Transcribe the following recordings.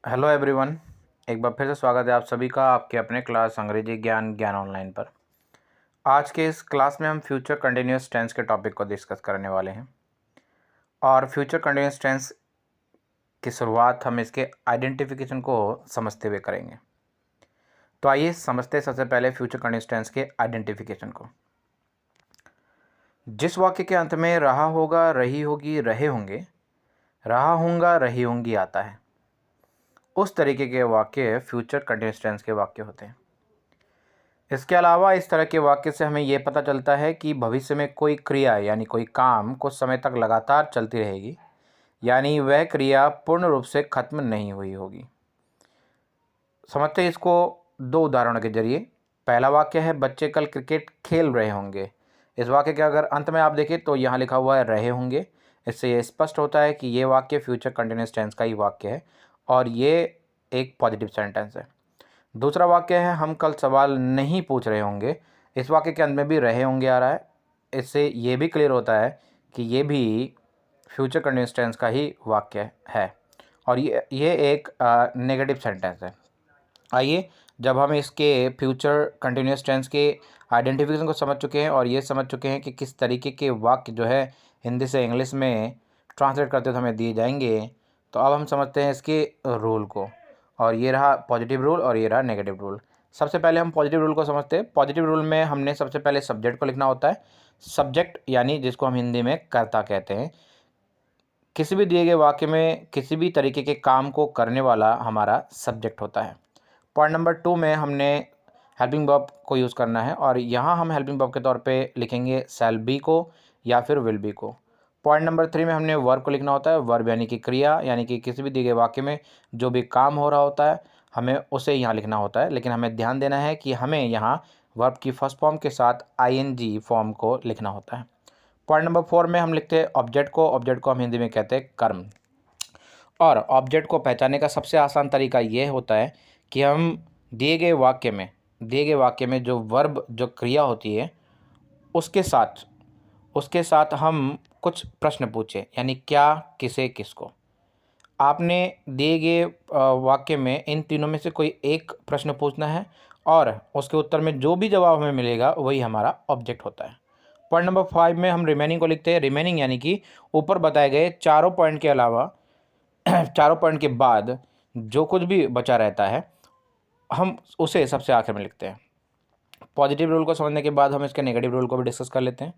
Hello everyone. एक बार फिर से स्वागत है आप सभी का आपके अपने क्लास अंग्रेजी ज्ञान ऑनलाइन पर। आज के इस क्लास में हम फ्यूचर कंटिन्यूअस टेंस के टॉपिक को डिस्कस करने वाले हैं और फ्यूचर कंटिन्यूअस टेंस की शुरुआत हम इसके आइडेंटिफिकेशन को समझते हुए करेंगे। तो आइए समझते हैं सबसे पहले फ्यूचर कंटिन्यूअस टेंस के आइडेंटिफिकेशन को। जिस वाक्य के अंत में रहा होगा, रही होगी, रहे होंगे, रहा हूँगा, रही होंगी आता है, उस तरीके के वाक्य फ्यूचर कंटिन्यूअस टेंस के वाक्य होते हैं। इसके अलावा इस तरह के वाक्य से हमें यह पता चलता है कि भविष्य में कोई क्रिया यानी कोई काम कुछ समय तक लगातार चलती रहेगी, यानी वह क्रिया पूर्ण रूप से खत्म नहीं हुई होगी। समझते हैं इसको दो उदाहरणों के जरिए। पहला वाक्य है बच्चे कल क्रिकेट खेल रहे होंगे। इस वाक्य के अगर अंत में आप देखें तो यहाँ लिखा हुआ है रहे होंगे। इससे ये स्पष्ट होता है कि ये वाक्य फ्यूचर कंटिन्यूअस टेंस का ही वाक्य है और ये एक पॉजिटिव सेंटेंस है। दूसरा वाक्य है हम कल सवाल नहीं पूछ रहे होंगे। इस वाक्य के अंत में भी रहे होंगे आ रहा है। इससे ये भी क्लियर होता है कि ये भी फ्यूचर कंटिन्यूअस टेंस का ही वाक्य है और ये एक नेगेटिव सेंटेंस है। आइए, जब हम इसके फ्यूचर कंटिन्यूअस टेंस के आइडेंटिफिकेशन को समझ चुके हैं और ये समझ चुके हैं कि किस तरीके के वाक्य जो है हिंदी से इंग्लिश में ट्रांसलेट करते तो हमें दिए जाएंगे, तो अब हम समझते हैं इसके रूल को। और ये रहा पॉजिटिव रूल और ये रहा नेगेटिव रूल। सबसे पहले हम पॉजिटिव रूल को समझते हैं। पॉजिटिव रूल में हमने सबसे पहले सब्जेक्ट को लिखना होता है। सब्जेक्ट यानी जिसको हम हिंदी में कर्ता कहते हैं। किसी भी दिए गए वाक्य में किसी भी तरीके के काम को करने वाला हमारा सब्जेक्ट होता है। पॉइंट नंबर 2 में हमने हेल्पिंग वर्ब को यूज़ करना है और यहाँ हम हेल्पिंग वर्ब के तौर पे लिखेंगे शैल बी को या फिर विल बी को। पॉइंट नंबर 3 में हमने वर्ब को लिखना होता है। वर्ब यानी कि क्रिया, यानी कि किसी भी दिए गए वाक्य में जो भी काम हो रहा होता है हमें उसे यहाँ लिखना होता है। लेकिन हमें ध्यान देना है कि हमें यहाँ वर्ब की फर्स्ट फॉर्म के साथ आईएनजी फॉर्म को लिखना होता है। पॉइंट नंबर 4 में हम लिखते हैं ऑब्जेक्ट को। ऑब्जेक्ट को हम हिंदी में कहते हैं कर्म। और ऑब्जेक्ट को पहचानने का सबसे आसान तरीका ये होता है कि हम दिए गए वाक्य में जो वर्ब जो क्रिया होती है उसके साथ हम कुछ प्रश्न पूछें, यानी क्या, किसे, किसको। आपने दिए गए वाक्य में इन तीनों में से कोई एक प्रश्न पूछना है और उसके उत्तर में जो भी जवाब हमें मिलेगा वही हमारा ऑब्जेक्ट होता है। पॉइंट नंबर 5 में हम रिमेनिंग को लिखते हैं। रिमेनिंग यानी कि ऊपर बताए गए चारों पॉइंट के अलावा चारों पॉइंट के बाद जो कुछ भी बचा रहता है हम उसे सबसे आखिर में लिखते हैं। पॉजिटिव रूल को समझने के बाद हम इसके नेगेटिव रूल को भी डिस्कस कर लेते हैं।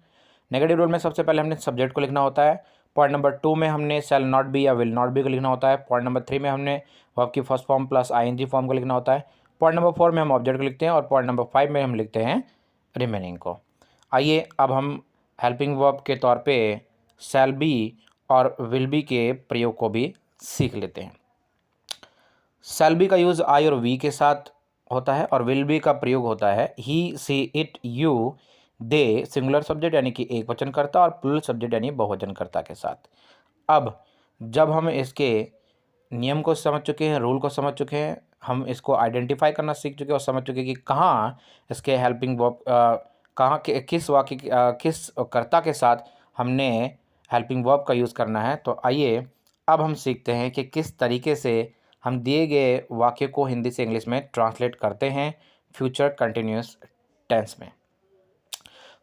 नेगेटिव रूल में सबसे पहले हमने सब्जेक्ट को लिखना होता है। पॉइंट नंबर 2 में हमने शैल नॉट बी या विल नॉट बी को लिखना होता है। पॉइंट नंबर 3 में हमने वर्ब की first form plus ING form को लिखना होता है। पॉइंट नंबर 4 में हम ऑब्जेक्ट को लिखते हैं और पॉइंट नंबर 5 में हम लिखते हैं रिमेनिंग को। आइए अब हम हेल्पिंग वर्ब के तौर पे शैल बी और विल बी के प्रयोग को भी सीख लेते हैं। शैल बी का यूज़ आई और वी के साथ होता है और विल बी का प्रयोग होता है he, she, it, you, they singular subject यानी कि एक वचनकर्ता और प्लूरल सब्जेक्ट यानी बहुवचनकर्ता के साथ। अब जब हम इसके नियम को समझ चुके हैं, रूल को समझ चुके हैं, हम इसको आइडेंटिफाई करना सीख चुके हैं और समझ चुके हैं कि कहाँ इसके हेल्पिंग वर्ब कहाँ के किस वाक्य किस कर्ता के साथ हमने हेल्पिंग वर्ब का यूज़ करना है, तो आइए अब हम सीखते हैं कि किस तरीके से हम दिए गए वाक्य को हिंदी से इंग्लिश में ट्रांसलेट करते हैं फ्यूचर कंटिन्यूअस टेंस में।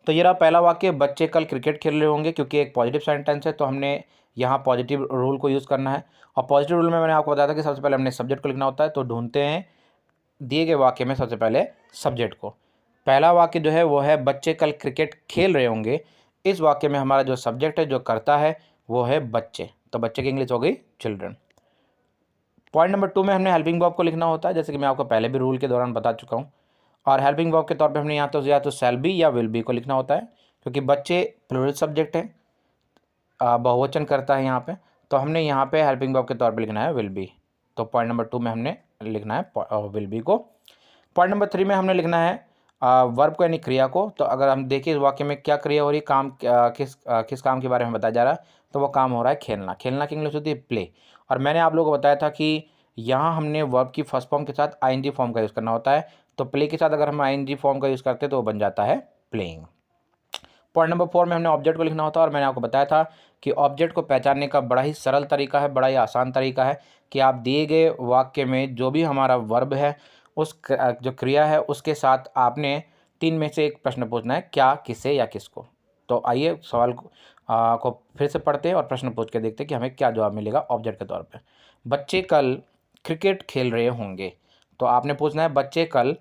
तो ये रहा पहला वाक्य, बच्चे कल क्रिकेट खेल रहे होंगे। क्योंकि एक पॉजिटिव सेंटेंस है तो हमने यहाँ पॉजिटिव रूल को यूज़ करना है। और पॉजिटिव रूल में मैंने आपको बताया था कि सबसे पहले हमने सब्जेक्ट को लिखना होता है। तो ढूंढते हैं दिए गए वाक्य में सबसे पहले सब्जेक्ट को। पहला वाक्य जो है वो है बच्चे कल क्रिकेट खेल रहे होंगे। इस वाक्य में हमारा जो सब्जेक्ट है, जो करता है, वो है बच्चे। तो बच्चे की इंग्लिश हो गई चिल्ड्रन। पॉइंट नंबर 2 में हमने हेल्पिंग वर्ब को लिखना होता है, जैसे कि मैं आपको पहले भी रूल के दौरान बता चुका हूँ। और हेल्पिंग वर्ब के तौर पे हमने या तो शैल बी या विल बी को लिखना होता है, क्योंकि बच्चे प्लूरल सब्जेक्ट है, बहुवचन करता है यहाँ पे। तो हमने यहाँ पे हेल्पिंग वर्ब के तौर पे लिखना है विल बी। तो पॉइंट नंबर 2 में हमने लिखना है विल बी को। पॉइंट नंबर 3 में हमने लिखना है वर्ब को यानी क्रिया को। तो अगर हम देखें इस वाक्य में क्या क्रिया हो रही है, काम किस काम के बारे में बताया जा रहा है, तो वो काम हो रहा है खेलना। खेलना की इंग्लिश होती है प्ले। और मैंने आप लोगों को बताया था कि यहाँ हमने वर्ब की फर्स्ट फॉर्म के साथ आईएनजी फॉर्म का यूज़ करना होता है। तो प्ले के साथ अगर हम आईएनजी फॉर्म का यूज़ करते हैं तो वो बन जाता है प्लेइंग। पॉइंट नंबर 4 में हमने ऑब्जेक्ट को लिखना होता है और मैंने आपको बताया था कि ऑब्जेक्ट को पहचानने का बड़ा ही सरल तरीका है, बड़ा ही आसान तरीका है कि आप दिए गए वाक्य में जो भी हमारा वर्ब है, जो क्रिया है उसके साथ आपने 3 में से एक प्रश्न पूछना है, क्या, किसे या किसको। तो आइए सवाल को फिर से पढ़ते हैं और प्रश्न पूछ के देखते हैं कि हमें क्या जवाब मिलेगा ऑब्जेक्ट के तौर पे। बच्चे कल क्रिकेट खेल रहे होंगे, तो आपने पूछना है बच्चे कल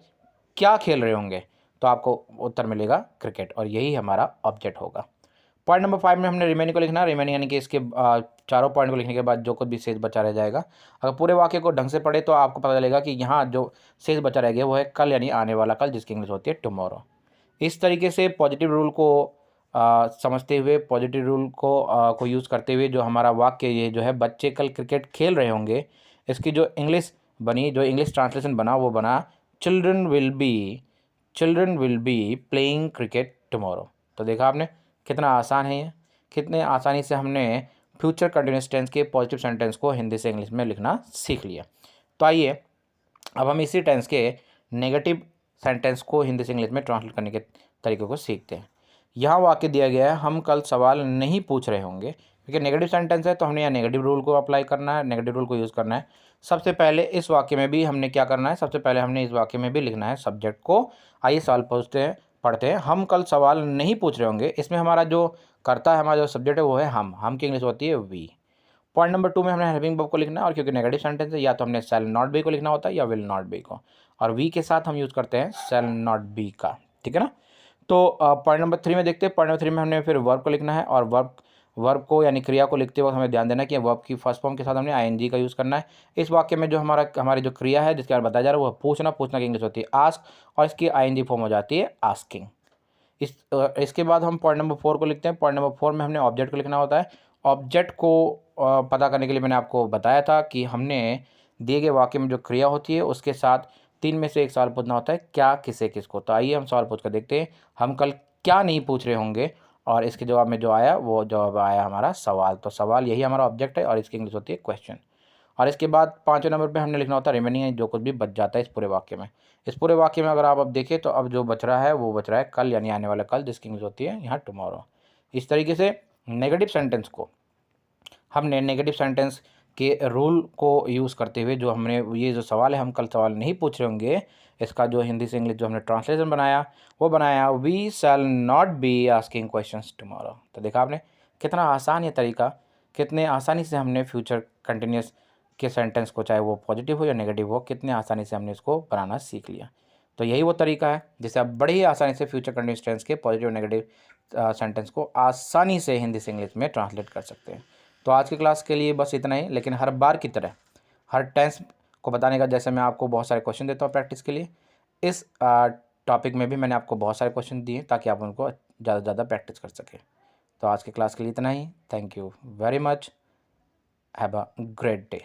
क्या खेल रहे होंगे, तो आपको उत्तर मिलेगा क्रिकेट, और यही हमारा ऑब्जेक्ट होगा। पॉइंट नंबर 5 में हमने रिमेनिंग को लिखना है। रिमेनिंग यानी कि इसके चारों पॉइंट को लिखने के बाद जो कुछ भी शेष बचा रह जाएगा। अगर पूरे वाक्य को ढंग से पढ़े तो आपको पता चलेगा कि यहाँ जो शेष बचा रह गया वो है कल, यानी आने वाला कल, जिसकी इंग्लिश होती है टुमारो। इस तरीके से पॉजिटिव रूल को समझते हुए, पॉजिटिव रूल को यूज़ करते हुए जो हमारा वाक्य ये जो है बच्चे कल क्रिकेट खेल रहे होंगे, इसकी जो इंग्लिश बनी, जो इंग्लिश ट्रांसलेशन बना वो बना children will be playing cricket tomorrow. तो देखा आपने कितना आसान है ये, कितने आसानी से हमने फ्यूचर कंटिन्यूअस टेंस के पॉजिटिव सेंटेंस को हिंदी से इंग्लिश में लिखना सीख लिया। तो आइए अब हम इसी टेंस के नेगेटिव सेंटेंस को हिंदी से इंग्लिश में ट्रांसलेट करने के तरीके को सीखते हैं। यहाँ वाक्य दिया गया है, हम कल सवाल नहीं पूछ रहे होंगे, क्योंकि नेगेटिव सेंटेंस है तो हमने यहाँ नेगेटिव रूल को अप्लाई करना है, नेगेटिव रूल को यूज़ करना है। सबसे पहले इस वाक्य में भी हमने क्या करना है, सबसे पहले हमने इस वाक्य में भी लिखना है सब्जेक्ट को। आइए सवाल पढ़ते हैं। हम कल सवाल नहीं पूछ रहे होंगे, इसमें हमारा जो कर्ता है, हमारा जो सब्जेक्ट है वो है हम की इंग्लिश होती है वी। पॉइंट नंबर 2 में हमने हेल्पिंग वर्ब को लिखना है, और क्योंकि नेगेटिव सेंटेंस है या तो हमने शैल नॉट बी को लिखना होता है या विल नॉट बी को, और वी के साथ हम यूज़ करते हैं शैल नॉट बी का, ठीक है ना। तो पॉइंट नंबर 3 में देखते हैं। पॉइंट नंबर 3 में हमने फिर वर्ब को लिखना है, और वर्ब को यानी क्रिया को लिखते वक्त हमें ध्यान देना है कि वर्ब की फर्स्ट फॉर्म के साथ हमने आईएनजी का यूज़ करना है। इस वाक्य में जो हमारी जो क्रिया है जिसके बारे में बताया जा रहा है वो पूछना की इंग्लिश होती है आस्क, और इसकी आईएनजी फॉर्म हो जाती है आस्किंग। इसके बाद हम पॉइंट नंबर 4 को लिखते हैं। पॉइंट नंबर 4 में हमने ऑब्जेक्ट को लिखना होता है। ऑब्जेक्ट को पता करने के लिए मैंने आपको बताया था कि हमने दिए गए वाक्य में जो क्रिया होती है उसके साथ 3 में से एक सवाल पूछना होता है, क्या, किसे, किसको। तो आइए हम सवाल पूछ कर देखते हैं। हम कल क्या नहीं पूछ रहे होंगे, और इसके जवाब में जो आया वो जवाब आया हमारा सवाल। तो सवाल यही हमारा ऑब्जेक्ट है, और इसकी इंग्लिश होती है क्वेश्चन। और इसके बाद 5वें नंबर पे हमने लिखना होता है रिमेनिंग, जो कुछ भी बच जाता है इस पूरे वाक्य में। इस पूरे वाक्य में अगर आप अब देखें तो अब जो बच रहा है वो बच रहा है कल, यानी आने वाला कल, जिसकी इंग्लिश होती है यहाँ टुमारो। इस तरीके से नेगेटिव सेंटेंस को हमने नेगेटिव सेंटेंस के रूल को यूज़ करते हुए जो हमने ये जो सवाल है, हम कल सवाल नहीं पूछ रहे होंगे, इसका जो हिंदी से इंग्लिश जो हमने ट्रांसलेशन बनाया वो बनाया we shall not be asking questions tomorrow. तो देखा आपने कितना आसान ये तरीका, कितने आसानी से हमने फ्यूचर कंटिन्यूस के सेंटेंस को, चाहे वो पॉजिटिव हो या नेगेटिव हो, कितने आसानी से हमने इसको बनाना सीख लिया। तो यही वो तरीका है जिससे आप बड़ी ही आसानी से फ्यूचर कंटिन्यूस टेंस के पॉजिटिव और नेगेटिव सेंटेंस को आसानी से हिंदी से इंग्लिश में ट्रांसलेट कर सकते हैं। तो आज की क्लास के लिए बस इतना ही, लेकिन हर बार की तरह हर टेंस को बताने का जैसे मैं आपको बहुत सारे क्वेश्चन देता हूँ प्रैक्टिस के लिए, इस टॉपिक में भी मैंने आपको बहुत सारे क्वेश्चन दिए ताकि आप उनको ज़्यादा से ज़्यादा प्रैक्टिस कर सकें। तो आज की क्लास के लिए इतना ही। Thank you very much. Have a great day.